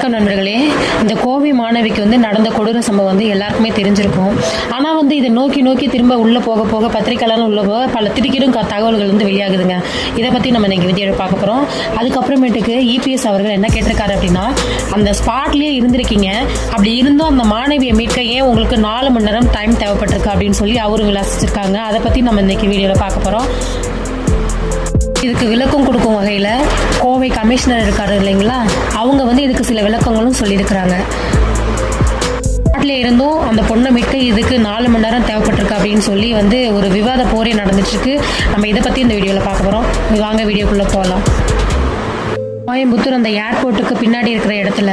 வணக்கம் நண்பர்களே. இந்த கோவை மாணவிக்கு நடந்த கொடூர சம்பவம் எல்லாருக்குமே தெரிஞ்சிருக்கும். ஆனால் இதை நோக்கி திரும்ப உள்ளே போக போக பத்திரிக்கைலாம் உள்ள போக பல திடுக்கிடும் தகவல்கள் வெளியாகுதுங்க. இதை பற்றி நம்ம இன்னைக்கு வீடியோவில் பார்க்க போகிறோம். அதுக்கப்புறமேட்டுக்கு இபிஎஸ் அவர்கள் என்ன கேட்டிருக்காரு அப்படின்னா, அந்த ஸ்பாட்லேயே இருந்திருக்கீங்க, அப்படி இருந்தும் அந்த மாணவியை மீட்க ஏன் உங்களுக்கு 4 மணி நேரம் டைம் தேவைப்பட்டிருக்கு அப்படின்னு சொல்லி அவரும் விளாசிச்சிருக்காங்க. அதை பற்றி நம்ம இன்னைக்கு வீடியோவில் பார்க்க போகிறோம். இதுக்கு விளக்கம் கொடுக்கும் வகையில் கோவை கமிஷனர் இருக்காரு இல்லைங்களா, அவங்க இதுக்கு சில விளக்கங்களும் சொல்லியிருக்கிறாங்க. நாட்டில் இருந்தும் அந்த பொண்ணை மீட்க இதுக்கு 4 மணி நேரம் தேவைப்பட்டிருக்கு அப்படின்னு சொல்லி ஒரு விவாத போரே நடந்துட்டு இருக்கு. நம்ம இதை பற்றி இந்த வீடியோவில் பார்க்க போகிறோம். வாங்க வீடியோக்குள்ளே போகலாம். கோயம்புத்தூர் அந்த ஏர்போர்ட்டுக்கு பின்னாடி இருக்கிற இடத்துல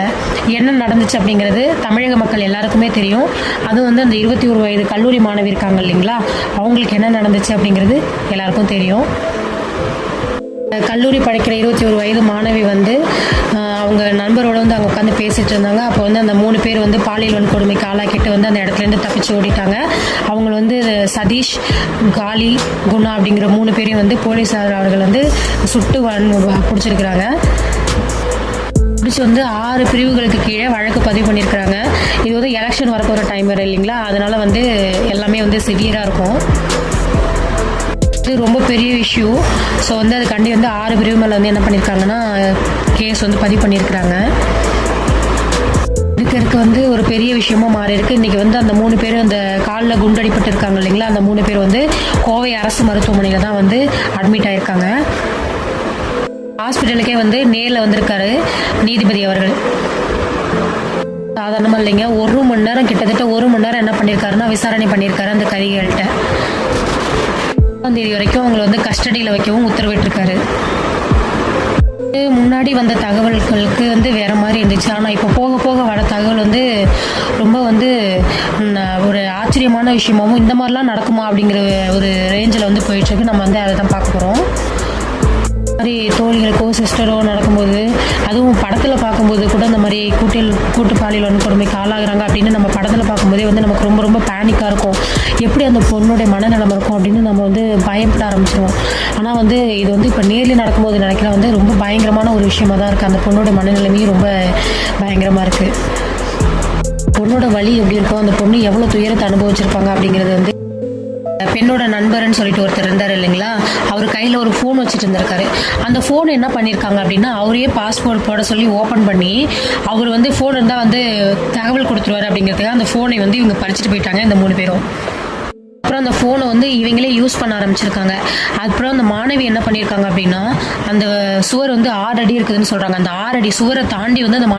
என்ன நடந்துச்சு அப்படிங்கிறது தமிழக மக்கள் எல்லாருக்குமே தெரியும். அதுவும் அந்த 21 வயது கல்லூரி மாணவி இருக்காங்க இல்லைங்களா, அவங்களுக்கு என்ன நடந்துச்சு அப்படிங்கிறது எல்லாருக்கும் தெரியும். கல்லூரி படிக்கிற 21 வயது மாணவி அவங்க நண்பரோட அங்கே உட்காந்து பேசிட்டு இருந்தாங்க. அப்போ அந்த 3 பேர் பாலியல் வன்கொடுமைக்கு ஆளாக்கிட்டு அந்த இடத்துலேருந்து தப்பிச்சு ஓடிட்டாங்க. அவங்க சதீஷ், காளி, குணா அப்படிங்கிற 3 பேரையும் போலீஸார் அவர்கள் சுட்டு பிடிச்சிருக்கிறாங்க. பிடிச்சி 6 பிரிவுகளுக்கு கீழே வழக்கு பதிவு பண்ணியிருக்கிறாங்க. இது எலெக்ஷன் வரப்போகிற டைம் வேறு இல்லைங்களா, அதனால எல்லாமே சிவியராக இருக்கும். ரொம்ப பெரிய இஷ்யூ. ஸோ அதுக்காண்டி 6 பிரிவு மேலே என்ன பண்ணியிருக்காங்கன்னா கேஸ் பதிவு பண்ணியிருக்கிறாங்க. இதுக்கு ஒரு பெரிய விஷயமா மாறி இருக்கு. இன்னைக்கு அந்த 3 பேர் அந்த காலில் குண்டடிப்பட்டு இருக்காங்க இல்லைங்களா, அந்த 3 பேர் கோவை அரசு மருத்துவமனையில் தான் அட்மிட் ஆயிருக்காங்க. ஹாஸ்பிட்டலுக்கே நேரில் வந்திருக்காரு நீதிபதி அவர்கள். சாதாரணமாக இல்லைங்க, 1 மணி நேரம் கிட்டத்தட்ட 1 மணி நேரம் என்ன பண்ணியிருக்காருன்னா விசாரணை பண்ணியிருக்காரு அந்த கைதிகள்கிட்ட. தேதி வரைக்கும் அவங்களை கஸ்டடியில் வைக்கவும் உத்தரவிட்டிருக்காரு. முன்னாடி வந்த தகவல்களுக்கு வேற மாதிரி இருந்துச்சு. ஆனால் இப்போ போக போக வர தகவல் ரொம்ப ஒரு ஆச்சரியமான விஷயமாகவும் இந்த மாதிரிலாம் நடக்குமா அப்படிங்கிற ஒரு ரேஞ்சில் போயிட்டு இருக்கு. நம்ம அதை தான் பார்க்க போகிறோம். மாதிரி தோழிகளுக்கோ சிஸ்டரோ நடக்கும்போது, அதுவும் படத்தில் பார்க்கும்போது கூட இந்த மாதிரி கூட்டு பாலியல் வன்கொடுமைக்கு ஆளாகிறாங்க அப்படின்னு நம்ம படத்தில் பார்க்கும்போதே நமக்கு ரொம்ப ரொம்ப பேனிக்காக இருக்கும். எப்படி அந்த பொண்ணுடைய மனநலம் இருக்கும் அப்படின்னு நம்ம பயப்பட ஆரம்பிச்சிடுவோம். ஆனால் இது இப்போ நேரில் நடக்கும்போது நினைக்கிறேன் ரொம்ப பயங்கரமான ஒரு விஷயமா தான் இருக்குது. அந்த பொண்ணோட மனநிலைமையும் ரொம்ப பயங்கரமாக இருக்குது. பொண்ணோட வலி எப்படி இருக்கும், அந்த பொண்ணு எவ்வளோ துயரத்தை அனுபவிச்சிருப்பாங்க அப்படிங்கிறது பெண்ணோட நண்பர்னு சொல்லிட்டு ஒருத்தர் இருந்தார் இல்லைங்களா, அவர் கையில் ஒரு ஃபோன் வச்சுட்டு இருந்திருக்காரு. அந்த ஃபோன் என்ன பண்ணியிருக்காங்க அப்படின்னா, அவரையே பாஸ்போர்ட் போட சொல்லி ஓப்பன் பண்ணி அவர் ஃபோன் இருந்தால் தகவல் கொடுத்துருவாரு அப்படிங்கிறதுக்காக அந்த ஃபோனை இவங்க பறிச்சுட்டு போயிட்டாங்க இந்த 3 பேரும். அப்புறம் அந்த ஃபோனை இவங்களே யூஸ் பண்ண ஆரம்பிச்சிருக்காங்க. அப்புறம் அந்த மாணவி என்ன பண்ணியிருக்காங்க அப்படின்னா, அந்த சுவர் 6 அடி இருக்குதுன்னு சொல்கிறாங்க. அந்த 6 அடி சுவரை தாண்டி அந்த